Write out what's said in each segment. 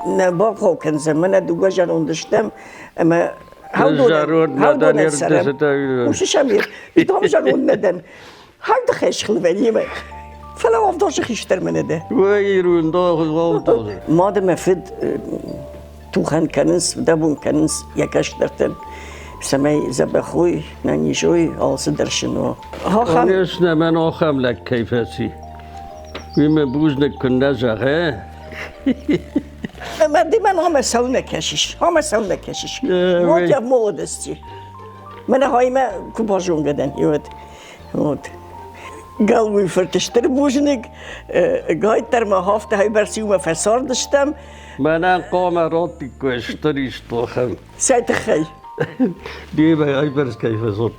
نه باقی کنم من دوگا جان داشتم اما هودون سرم وشش امیر دام جان ندن هر دخش خلوانی ما فلا وافداش خیشتر منه ده ویرون داغ مادم فد توخن کنس دبون کنس یکش درتن سمی زبخوی ننیشوی آلس درشنو آخام نه من آخام لک کیفسی ویم بوز نکنده زغه من همه سال نکشیش موجب مولدستی من هایمه کباجون بدن یود قلبي فرتشتر بوجنك قايد ترما هافته هاي برسيومه فسار دشتم من قام راتي كوشتريش طوخم سايت خي دي هاي برس كيف صوت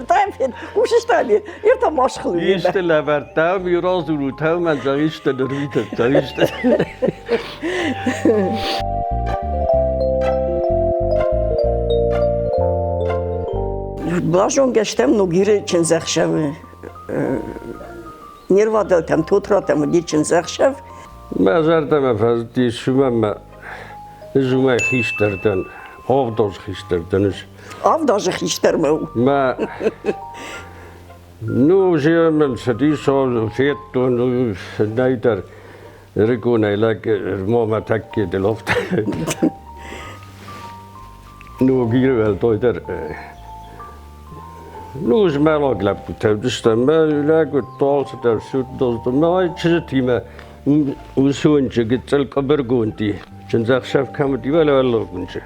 طيب وش اشتغلي يرتا ماشخلو يشتلا برتاو يرازو روتاو من زغيشت درويت زغيشت Blažon geštem nogire čenzachšev. Nirvadel tam totratem odi čenzachšev. ما زرتم فازدي شما ما زوما خيشتردن avdaz خيشتردنش Avdaz خيشترمو. ما نو زيمن سدي سو فيتو نو نايدر ريكونا لك ماما تاكي دلوفت نو غير تويدر نوز مالاق لابوتاو دستم ما لاقو طالس در سود دزدم ما اي چزتيما وسونچه گتل قبرگونتي چنزاق شف كامتي ولا كنچه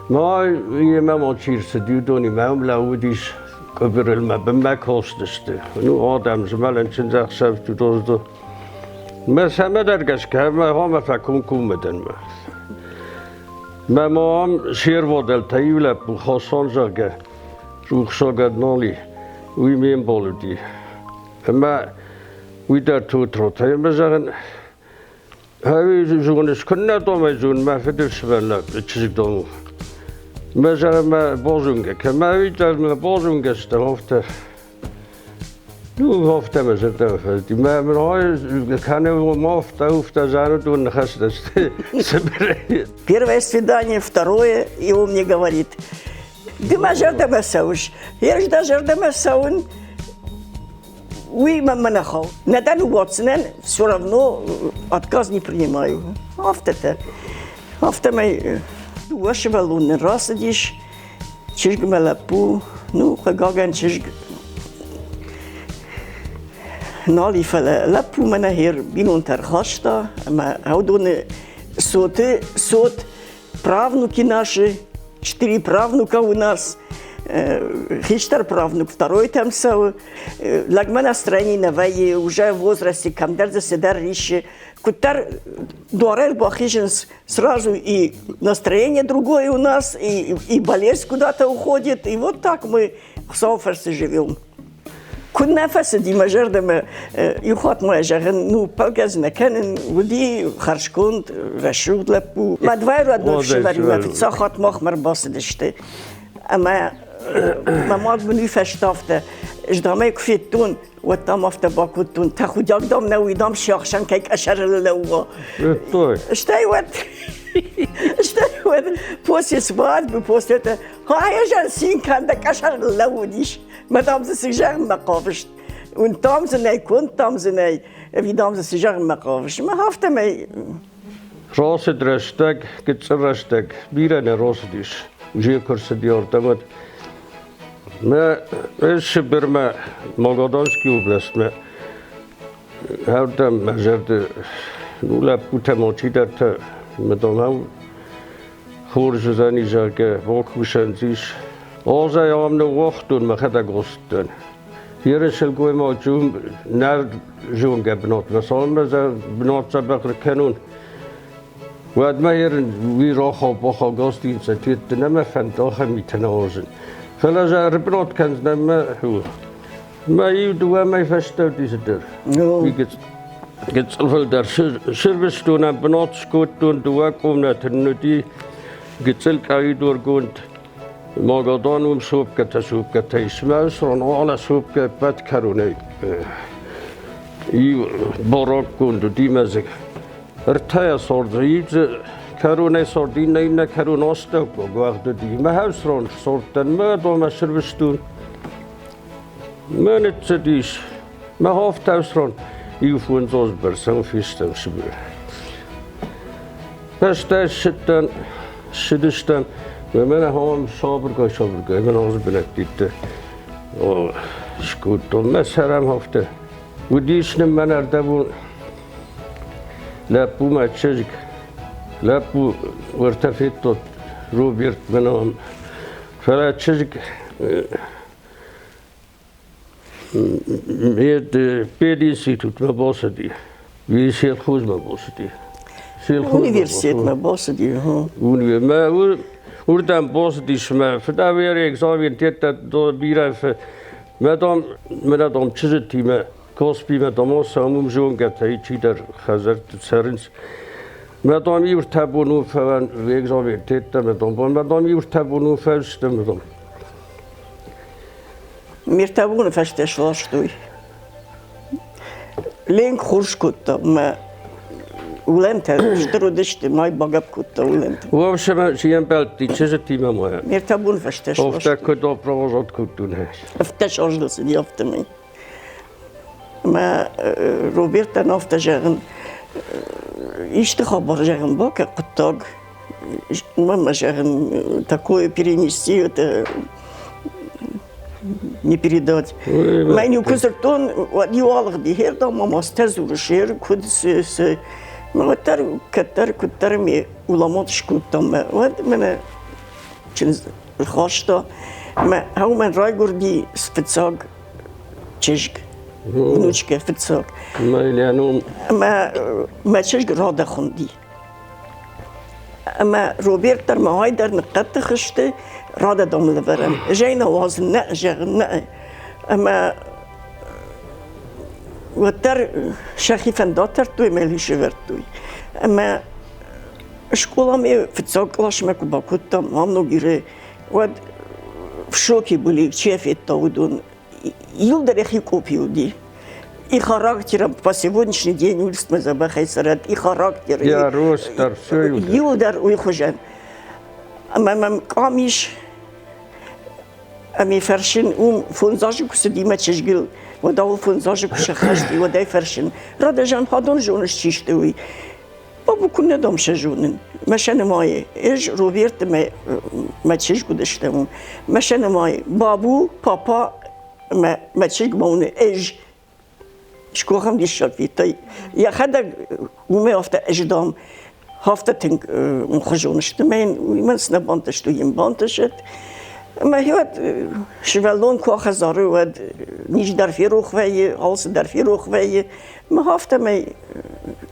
ما يما ما چيرس ديودوني ما لاوديش قبر الما بما كوستست نو آدم زمالن چنزاق شف دزدو ما سما درگش که ما هم فکون کومدن ما هم شیر ودل تایوله بو خاصان زاگه روح ساگد نالی وی میم بالودی اما وی در تو تروتای مزارن هاوی زونش کنه دومای زون ما فدرس بنا چیزی دومو مزارن ما بازونگه که ما وی در ما بازونگه استفاده نو هفته مزارن فدی ما من های کنه ما هفته زارو دون نخست است سبره. Первое свидание, второе, и он мне говорит. Димажер демасауш, я ж даже демасаун, уй маманахал. На данный Уотсонен все равно отказ не принимаю. Авто мой дуашева лунный раз идешь, чижг малапу, ну хагаген чижг. Нали фала лапу мана хер бинун тархашта, ама аудоне сот правнуки наши. 4 правнука у нас, Хиштар правнук, второй там сау. Лагма настроение новое, уже в возрасте, камдар заседар рищи. Кутар дуарел бахиженс сразу и настроение другое у нас, и болезнь куда-то уходит. И вот так мы в Сауферсе живем. كنا فسدي مجردنا يخاط ما جرن نو بالجزنا كان ودي خرج كنت رشود لبو ما دوار ودنا في شبري ما في تصاخات مخمر باصدشته أما ما بني فشتافته إجدامي كفيتون وتامفت باكوتون تاخد يقدم نوي دام شيخشان كيك أشر اللوا اشتايوت بوسي سباد بوسيته هاي جالسين كان دك أشر اللوا ديش ما دام سيجار ما قافشت وانتام زناي كنتام زناي في دام سيجار ما قافش ما هافت ما راس درشتك كتسرشتك بيرنا راس ديش جي كرس ديار تمت ما ايش برما ماغادانسكي اوبلاست ما هاوتم مجرد نولا بوتا ماچيدت مدام هم خورج زني جاكه واكوشن زيش آزا یام نو وقتون مخدا گستن. هیرشل گوی ما جون نر جون گبنات مثلا مزه بنات سبق کنون. واد ما هیر وی راخا باخا گستین ستیت نم فنتاخ میتنازن. فلا جا ربنات کنز نم هو. ما یودو ما یفشتر دیزدر. گت سلفل در شربستون بنات سکوتون دوا کوم نتندی گت سل کاری دور گوند. ماغادانوم سوب كتا اسمه سران على سوب كبات كاروني باراك كوندو دي مزك Rtaya sordu, iyice karune sordu, inne karun ostak o guarda di. Ma havsron sortan, ma doma servestun. Ma netse diş, ma haft havsron. İu fun zos bersan fistan şibir. Beste şitten, şidişten, ve mene ham şabrga, men ağzı benektitte. O şkutto, meserem hafte. Bu dişnim men erde bu Lappu maçcık, lappu vırtafitto, Robert benim, falatçık, pedinstitut me bosadi, bir şehirhuz me bosadi. Üniversitet me bosadi, ha. Üniversitet, oradan bosadi şme, feda veri examen tette do biraf, medam çizdi me. Kospi me damo samum jon gatay çider hazır serins. Medam yur tabunu falan examen tette medam yur tabunu feste medam. Mirtabun festeşlaştı. Link hoş kutta, ma ulente, ştrudişti, may bagap kutta ulente. Uavşema şiyem belti çizdi me moya. Mirtabun festeş Oftalaştı. kudo provozat kuttun he. Festeş ajlısı yaptı mı? Ma Roberta nafta jağın işte haber jağın bak kuttag. Mama jağın такое перенести это не передать. Meine Kuserton wat die alg die her da mama stazur şer kud se matar katar mi ulamat şkutam wat mena çin khashta ma haw man raygur di spetsag çeşk внучка фицок. Майлянум. ما تشج رادا خوندی. اما روبرت در ماهای در نقطه خشته رادا دام لورم. جای نواز نه جغ نه. اما وتر شخی فنداتر توی ملیش ورد توی. اما شکولا می فیتساق لاش مکوبا کتم هم نگیره ود شوکی بولی چیفیت تاودون yıldır ehi kopuyordu. İ karakterim по сегодняшний день улицме забахайсарат и характер. Ya rostar söyle. Yıldır uykucan. Ama kamiş Ami ferşin funzajı kusedime çeşgil ve da funzajı kuşakhashti ve da ferşin. Radajan hadon jonuş çişti uy. Babu kunne dam şejonin. Meşene maye. Ej Robert me çeşgu dıştım. Meşene maye. Babu papa ما تشيك مون ايج شكو خم دي الشافيتي يا خدا وما هفتا اجدام هفتا تنك مخرجون اشتمين ومن سنة بانتشتو يم بانتشت ما هيوت شفالون كو خزارو ود نيج در في روخ وي هالس در في روخ وي ما هفتا ما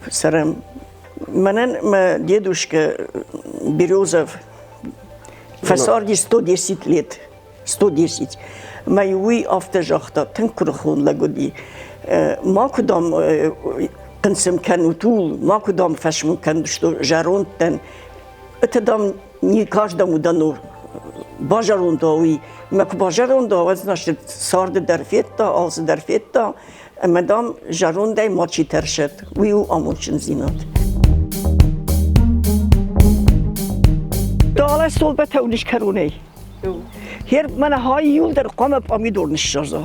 سرم منن ما ديدوش ك بيروزف فسارجي 110 ليت 110 ما يوي افتجاختا تنكرخون لقدي ما كدام قنسم كانوا طول ما كدام فشم كانوا شتو جارونتن اتدام ني كاجدام ودانو باجارون داوي ما كباجارون داو ازناشت سارد درفيتا آلس درفيتا مدام جارون داي ماتشي ترشت ويو اموشن زينات دالا صلبة توليش كروني Her mana hay yıldır kamp amidor nişaza.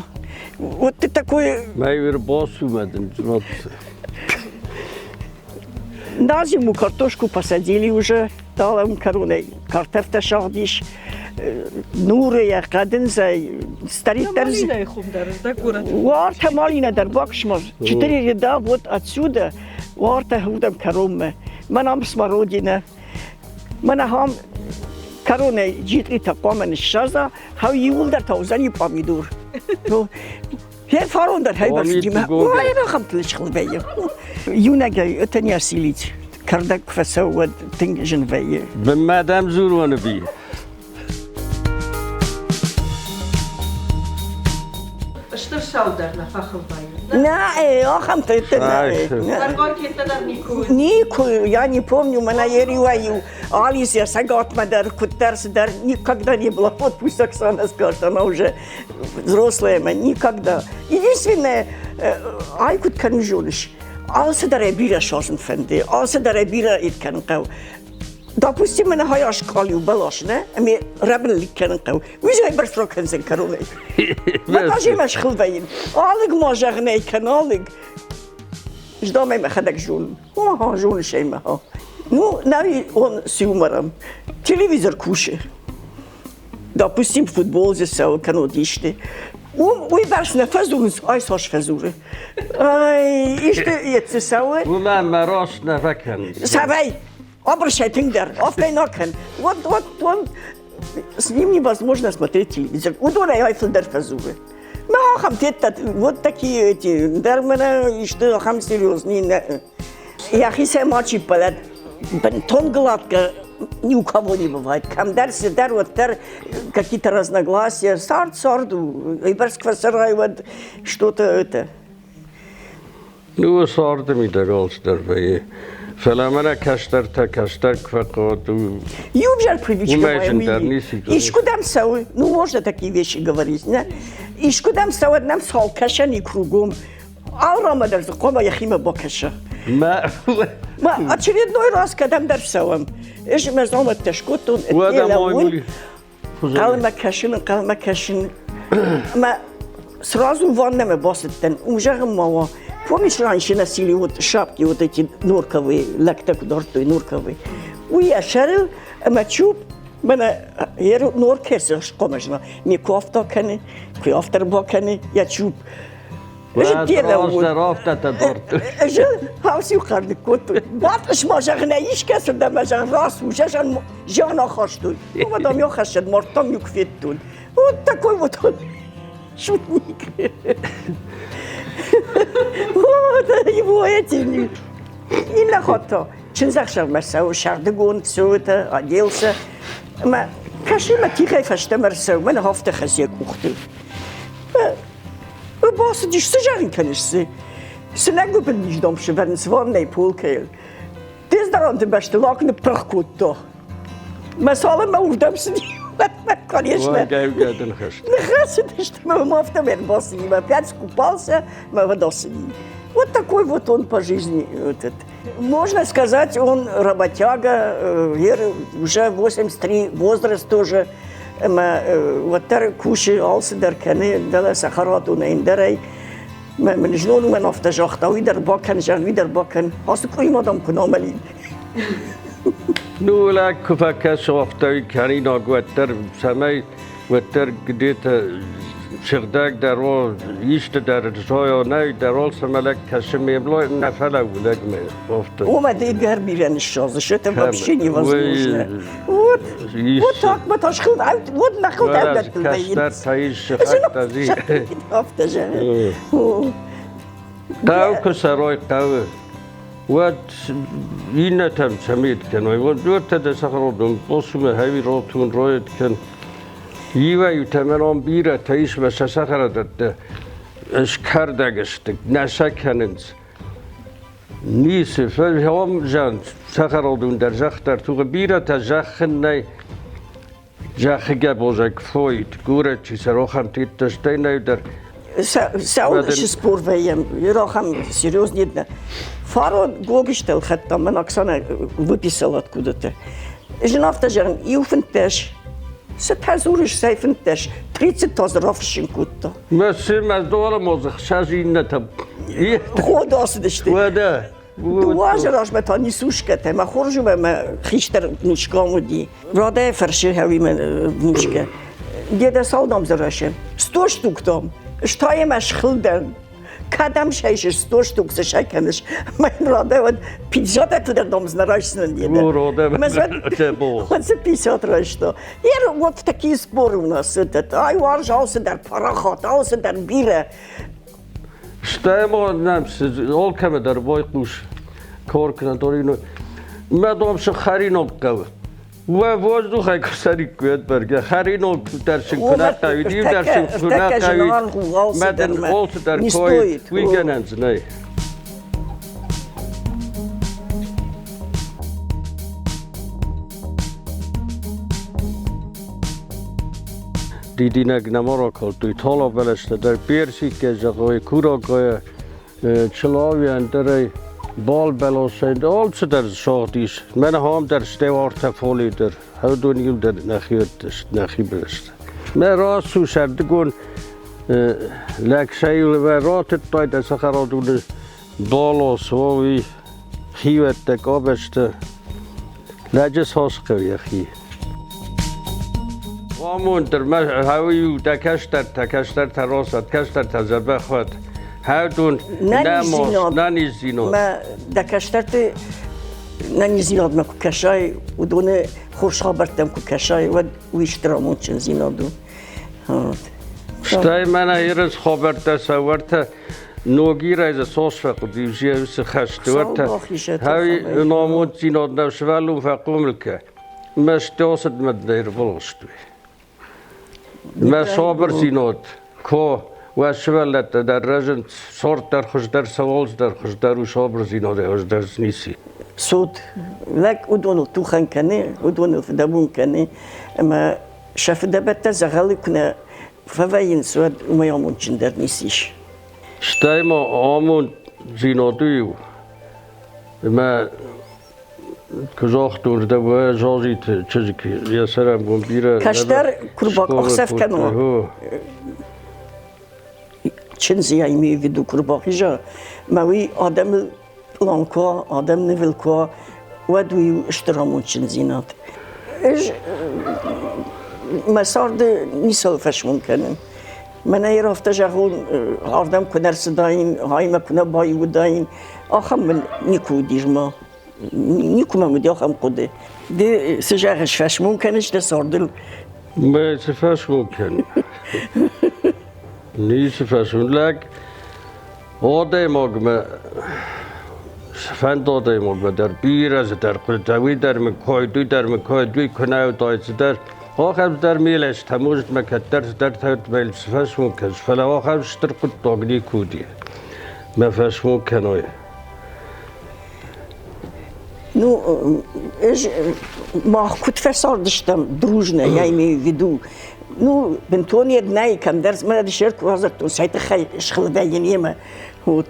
O takoy. Meyver basumedin. На зиму картошку посадили уже, дала им короной. Картофель шардиш, нуры я каден за старый терз. Варта малина дар бакшмар. 4 ряда вот отсюда. Варта худам коромме. Манам смородина. Манахам Karone ciddi taqamen şaza, ha yıldır tavzani pamidur. Her farondar hayber dime. Vay rakam tılışkıl beye. Yunega ötenya silit. Kardak fesawad tingejin beye. Ben madem zurvanı bi. Штыр шаударна фахылбайы. Не, ахам ты. Нику, я не помню, мы наереваю. Алисия Сагатмадар, Кутерсдар, никогда не было. Вот пусть Оксана скажет, она уже взрослая, никогда. Единственное, Айкут Канжулиш. Als der bira шосен фенде, als der bira it kan qew. Допустим, мене гая школі вбалош, не? А ми рабен ліккен qew. Візай берсрокен зен карулей. Ма кажи меш хлвеїн. Алик може гней каналик. Ждаме ме хадак жун. Ага, жун шейме ха. Ну, навіть он з юмором. Телевізор куше. Допустим, футбол зесел канодішти. Уй берс не фезурус, ай сош фезури. Ай, іште єтсе сауе. ومن مراش نفکن Савей, обращайтесь дер, офлейнокен. Вот, с ним невозможно смотреть телевизор. Удора я филдер фезуры. Мы хам тетта, вот такие эти, дермена, и что хам серьезные. Я хисе мачи палет, бентон гладко, ни у кого не бывает. Кам дерси дер, вот дер, какие-то разногласия, сарду, и берсквасарай, вот что-то это. نو سارده میده در بایی فلامنه کشتر تا کشتر کفقات Юбжар привычка моя, Умеешь милый. интернет, И шкудам сау, ну можно такие вещи говорить, не? И шкудам сау нам сал кашан и кругом. Алрама даже кома яхима бокаша. ما ما очередной раз, когда дам сауам, эш мы знаем это шкутун, وادم آیمولی Калма кашин. Мы сразу ваннами басеттен, умжарым мало. Помнишь, раньше носили вот шапки вот эти норковые, лактак дортой норковые. Я шарил, мы чуп, мене норкесы шкомажно. Ми кофта каны, кофтер баканы, я чуп. بعد راست رافته تا دارت اجل هاوسی خرد کتو. بعدش ما جغنا ایش کس دم جغ راست و جغن جغنا خاشتون. و دام یا خشد مرتام یکفیتون. و تکوی و تون شوتنیک. و یبویتی. این نخاطا. چند زخشر مرسو شردگون سوته عدیلسه. ما کشی ما تیخی فشته مرسو من هفته خزیه کوخته. باز die Stück kann ich sie. Sie legen bin nicht dumm, sie werden es warm nicht Poolkeil. Das ist daran der beste Lachen der Prachtgut da. Man soll immer auf dem sie kann ich وان nicht. گاو گردن خشت Нахрена ты что мы auf dem Эрбасе, мы опять скупался, мы водосы. Вот такой вот он по жизни. Можно сказать, он работяга, уже 83 возраст тоже. ما وتر کوشی آلس در کنه دل سخرات و نیندری من جنون من افتش آختاوی در باکن جنوی در باکن هست کوی مادام کنم علی نو لک کفکش افتای کنی ناگوتر سمی وتر گدیت شغدک در و ایشت در جای نه در آل سملک کشم میملا نفله ولک می افت اومده گهر بیرن شازه это вообще невозможно вот так мы ташхил вот нахил да کشتر تایش خط ازی افتش قاو کسرای قاو و این نتام سمید کنای و دو تا دسخرادم بسوم هایی راتون راید کن یه یوتمران بیره تایش و سخرادت اش کردگست نشکننز نیست فهم جان سخرادون در جخت در تو بیره تا جخن نی جخگه بازک فوید گوره چی سراخم تیت داشته نی در سعودش спор веем, Ирахам серьезнее. Фаро гогиштел хатта, мен Оксана выписала откуда-то. Жена втажерн, и уфентеш. ستهزورش سیفنتش 30,000 رافشین کتا. مسیم از دوار موزخ شازین نتب خود آسدشتی. وده دواج راش متا نیسوش کته. ما خورجو به ما خیشتر نوشکامو دی. راده فرشه هاوی من نوشکه. دیده سال دام زراشه. 100 شتوک دام. اشتای مشخل دن. کدام شایش 100 شتوک سشکنش. من راده ود 50 تا در دام زراشه دیده. او راده چه بو. Це 50 рашто. І от такі спори у нас. Ай, варжався дар парахат, ався дар біре. Штаймо намс олкаме дар бой куш کار کنن دارینو مدام شو خرینم قوه و واجدو خیلی کسری کویت برگه خرینم درشن کنه قویدیم درشن کنه قوید مدن آلت در کاید ویگننز نه دیدی نگ نمارا کل توی تالا بلشته در بیرسی که جغای کورا گای چلاوی در بال بلاشند آلچه در شادیش من هم در استوار تفالی در هر دنیل در نخی برست من راستو شردگون لکشایل و راتت باید از خرادون بالا سواوی خیوت دکابشت لجس هاس قوی خی وامون در هاویو دکشتر تراست کشتر تزبه خود هردون نانی زیناد ما دکشترت نانی زیناد ما کشای و دونه خوش خبرتم کشای و ویشترامون چن زینادو شتای من ایرز خبر تصورت نوگیر از سوس فقدی جیوس خشتورت هاوی نامود زیناد نوشوالو فقومل که مشتوست مدنیر بلوشتوی ما صابر زیناد که و شولت در رجن صورت در خوش در سوالز در خوش در و صابر زیناد خوش در نیسی صوت لك ودونو توخن كني ودونو فدابون كني اما شاف دابا زغالي كنا فواين سواد وما يومون تشندر نيسيش شتای ما آمون زینادویو ما کجاختون ده و جازی چیزی که یه سرم بون بیره كاشتر كرباك اخسف كانوا چنزي ايمي فيدو كرباك جا ماوي آدم لانكوا آدم نفلكوا ودويو اشترامون چنزينات ايش مسار ده نيسال فشمون كنن من اي رافتا جاهون آدم كنر سداين هاي ما كنا بايو داين آخم من نيكو ديرما نيكو ما مدي آخم قده ده سجاهش فشمون كنش ده ساردل ما سفشمون كن نیست فشون لگ آدم ما فند آدم در بیر از در قلتوی در مکای دوی کنه دایز در آخر در میلش تموج مکت در تایت میل فشون کنش فلا آخر شتر قد داغنی کودی ما فشون کنای نو ايش ما كنت فسار دشتم دروجنا يعني فيدو نو بنتوني دناي كان درس ما دشرت وزرت سايت خي شغل باين يما هوت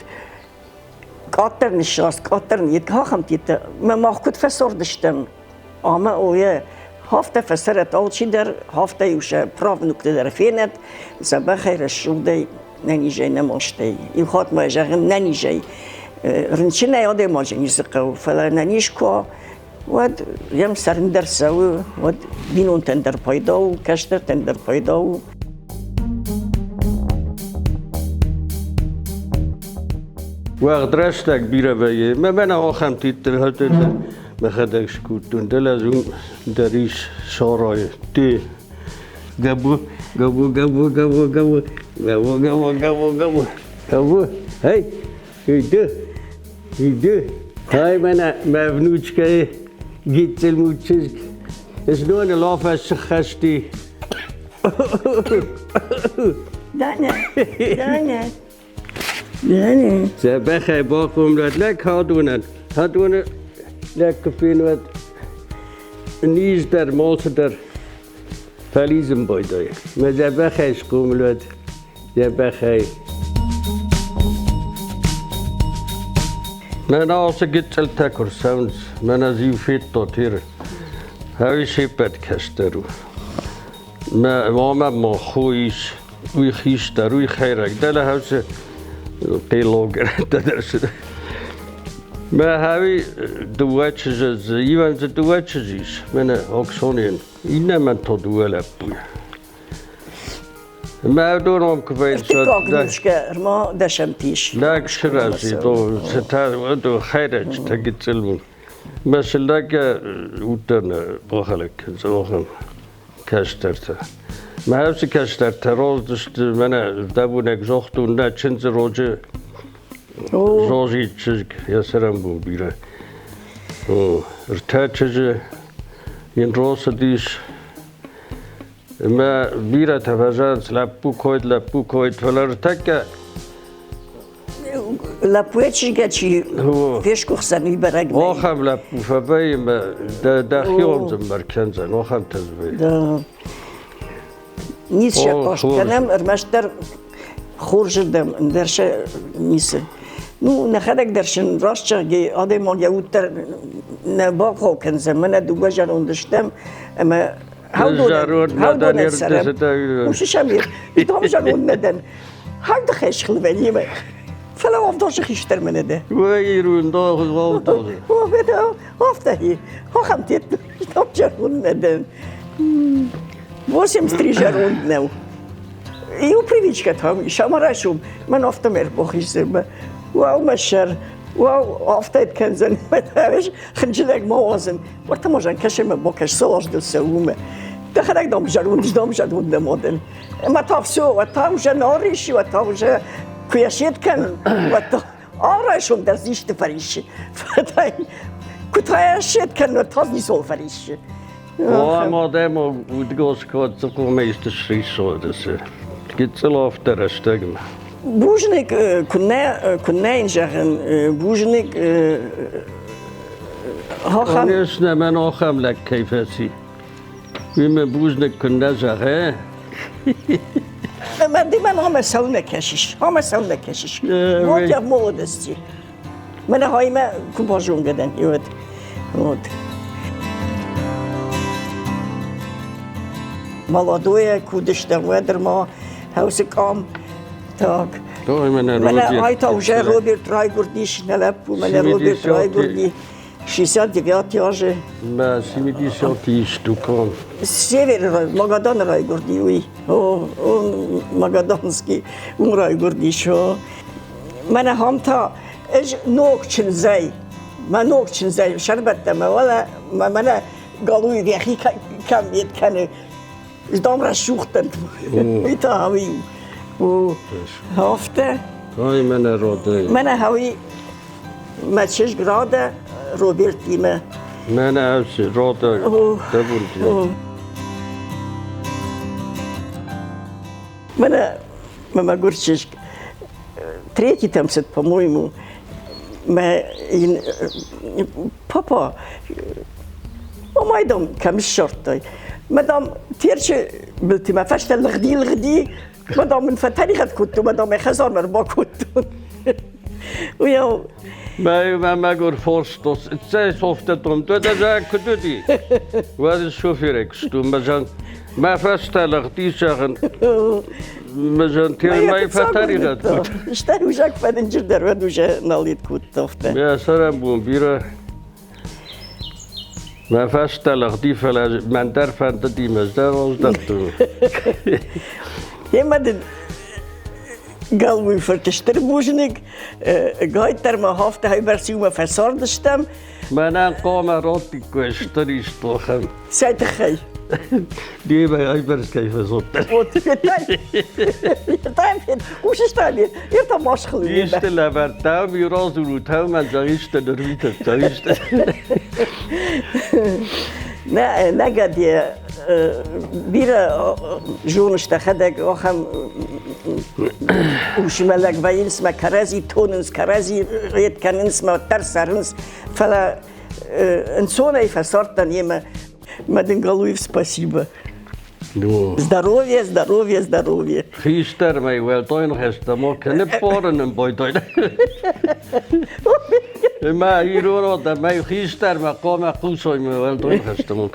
قاطر نشاس قاطر نيت ها خمتيت ما كنت فسار دشتم اما اويا هافته فسرت اول شي در هافته يوشا براف نكته در فينت صباح خير الشغل ناني جاي نماشتي يخاط ما جاغن ناني جاي رنشنا يادي ما جاني زقو فلا نانيش كوا ود يم سرندر سو ود بينون تندر بايداو كشتر تندر بايداو وقت رشتك بیره بایه من آخم تیتر هده ما خدکش کودون دل از اون دریش شارای دی گبو هی هیده های من مبنوچ که گیتل موچز اسنون لافش خشتی دانه زبخه باقوم رد لک هادونن لک فین ود نیز در مالس در فلیزم بایدای ما زبخهش قوم رد زبخه من آسه گیتل تکر سونز من از یو فیت تیر هاوی شیپت کشترو ما خویش وی خیش در وی خیرک دل هاوسه قیلوگر درشده ما هاوی دوه چیز ایوان ز دوه چیزیش من اکسونین اینه من تا دوه لبوی ما دونم که باید اشتقاق ما دشم تیش لک شرازی دو خیرج تگیتلمون مثلا که اوتن باخلک زوخم کشترته ما هفته کشترته روز داشت من دبونک زختون نه چند روزه زوزی چیز یا سرم بون بیره ارتاد چیزه این روز دیش ما بیره تفاجأت لپو کوید فلر تکه لپویچی گچی فیش کخسنی برگ آخم لپو فبایی ما داخیام زمر کنزن آخم تزبایی نیست شکاش کنم ارمش در خورج دم درش نیست Ну, نخدك درشن راستش گی آدم ما یوتر نباق ها کنزم من دو بجن اندشتم اما هاو دون سرم وش شمیر ایتام جنون ندن هاو دخش خلبنی ما فلا افضلش خیشتر من ده ویرون داغ غلطه و بده آفتهی ها خمتیت ایتام جنون ندن واسم ستری جنون نو ایو پریویچ هم شمارشم من آفتم ارباخیش زرم واو مشر واو آفتید کنزن متوش خنجلک موازن وقت ما جن کشم باکش سواش دل سومه دخلك دام جرون نمودن ما تافسو و تاوش ناریشی و تاوش کیاشیت کن و تا آرایشون در زیشت فریشی فتای کتایشیت کن و تاز نیسو فریشی ما دم udgås kvad så kommer just det skrisådet så gitselaf där stegm بوجنك كنا ينجحن بوجنك هاخم نسنا من آخم لك كيفاسي بما بوجنك كنا جاغه ما دي من هم سونا كشش وقت يا مودستي من هاي ما كوباجون جدن يود مالادوية كودش دوادر ما هوسك عام تاك من هاي تاوجه روبرت رايغورديش نلبو من روبرت رايغوردي 69 ياجه ما سيميدي شوتيش توكون سيفر ماغادان رايغوردي وي او ماغادانسكي رايغوردي شو من همتا اج نوكچن زي ما نوكچن زي شربت ما ولا ما من قالوا لي اخي كم يتكن دام رشوختن يتاوي و هفته هاي من رودي من هاوي ما تشش غراده روبرتي ما من أوش رودي تبونتي ما قرشش تريتي تمسد по-моему ما بابا وما يدوم كم الشرطي مدام تيرش بلتي ما فشت الغدي مدام من فتاني خد كنتو مدام خزان مربا كنتو ويا ما قر فورستوس اتساي صوفتتهم تودا جا كدودي وهذا الشوفيرك شتو مجان ما فشت الغدي شاغن مجان تير ما يفتاني خد كنتو اشتاي وجاك فدنجر درود وجا ناليت كنتو يا سلام بون بيرا ما فشت الغدي فلا من در فنددي مزدر وزدتو يمدن قالوا فرتشتر بوجنك قايتر ما هافته هاي برسي وما فساردشتم ما قام روتي كوشتري شتوخم سايت خي دي هاي برس كيف صوت وش اشتغل يرتا ماشخل يشتلا برتاو يرازو روتاو من جايشت نرويت جايشت نقد يا بيرا جونش تخدك وخم وشمالك باينس ما كرازي توننس كرازي ريت كاننس ما ترسرنس فلا انسونا يفسرتن يما مدنقالوев спасибо. Здоровье. Христер май wel toin hesta mo kenne poren en boy toin. ما يرورو دا ما خيستر ما قام قوسوي ما wel toin hesta mo.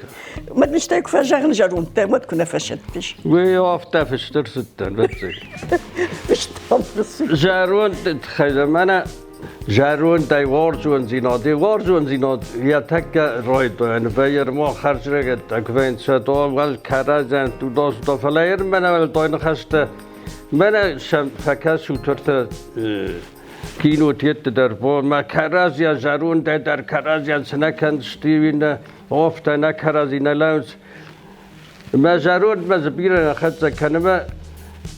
ما نشتاق فجرن جارون تا ما تكون فشتش. وي افتا فشتر ستن بتسي. جارون تخيل انا جارون دای وارجون زیناد یا تک راید و بایر ما خرج رگت اکوین شد اول کرازن تو داست فلایر من اول داین خسته من شم فکر شوترت کینو تیت در بون ما کرازیا جارون در کرازیا سنکن استیوین افت نکرازی نلاوز ما جارون ما زبیرن خدز کنم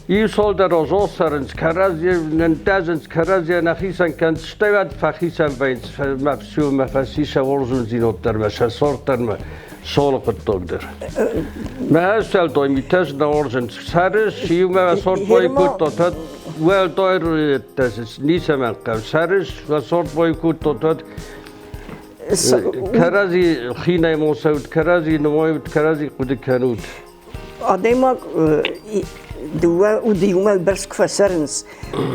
ای سال در آزاد سرنس کرازی نندازنس کرازی نخیسن کند شتوید فخیسن باید مفسیو مفسیش ورزون زینود در مشه سارت در ما سال قطع در ما هستل دای میتش نورزن سرش شیو ما سارت بای کود داد ول دایر تاسیس نیست من قبل سرش و سارت بای کود داد کرازی خینه موسود کرازی نماید کرازی قد کنود آدم دوا وديوما برسك فسرنس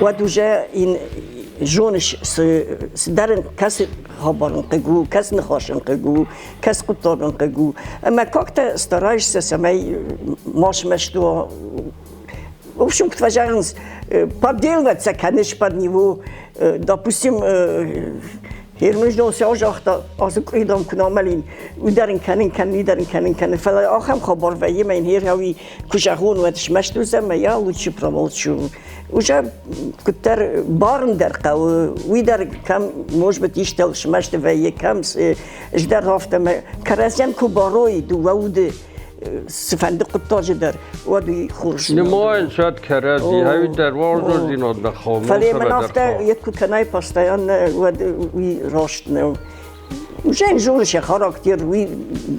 ودوجا إن جونش سدرن کس خبرن قگو کس نخواشن قگو کس قطارن قگو اما کاکتا ستارایش سسمی ماش مشتو в общем, подделывать конечно, под него. Допустим, нужно все уже азукридом кунамалин, ударин канин. Фала ахам хабар вайе мен хер хави кушахун و тшмашту зам я лучше промолчу. Уже кутер барн der кау, уидар кам, может быть, иштел шмаште вайе кам, ждар хафтам каразян кубарой ду вауде سفندق الطاج در ودي خورش نماین شد کرد هایی در وارد دینا نخوام فلی من افته یک کنای پاستایان وی راشت نو وجه جورش خاراکتر وی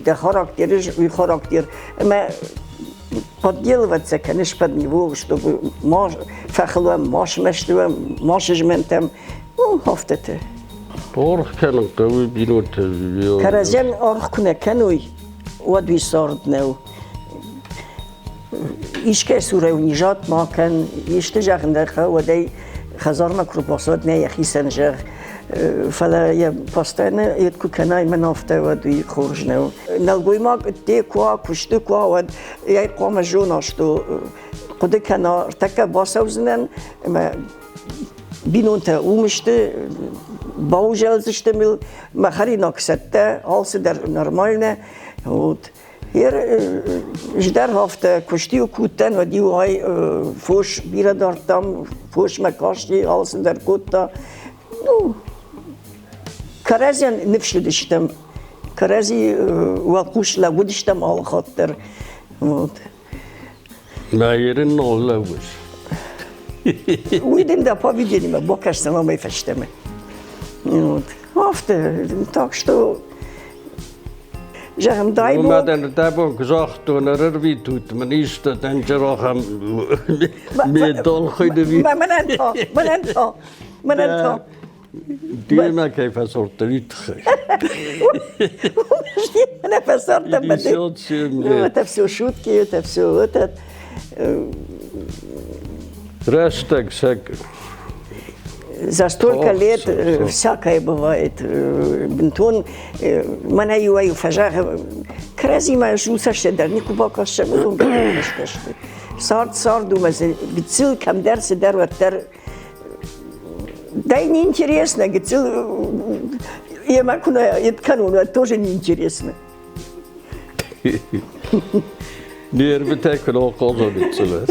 ده خاراکترش وی خاراکتر اما подделывать конечно под него чтобы фахлуам маш мештуам машж ментам хафтете орх канан قوي бинут каразен орх куне кануй ودي صارت نو إيش كسورة ونجات ما كان يشتجع عندها ودي خزارنا كروباسات نه يخي سنجر فلا يا باستنا يتكو كناي منافته ودي خورج نو نلقوي ما تي كوا كشت كوا ود يا قام جوناشتو قد كنا ارتكب باسوزنن ما بينونتا ومشت باوجلزشتمل ما خرينا كسته هالس در نورمالنا Вот. Ждар хафта куштиу кутен و دیو های فوش بیره دارتم فوش مکاشتی آلسن در کوتا کرازیان نفشو دشتم کرازی وقوش لگودشتم آل خاطر ما yerin نولوش ویدیم دا پا ویدیم با کشتم ما میفشتم هفته tak что Zeggen we hadden het hebben gezegd toen wie doet, maar niet dat en je nog meer dolgoede wie. Maar die maakt even een soort uitgegeven. Even een soort het heeft zo шутки, het heeft zo het. Rustig zeker. За столько лет всякое бывает. Бентон, меня юаю фажах. Крази моя жуса шедер, не кубака шемелун. Сард думаю, гцил камдерсе дер. Да и неинтересно, гцил. Я могу на это канун, тоже неинтересно. Нервы так много, что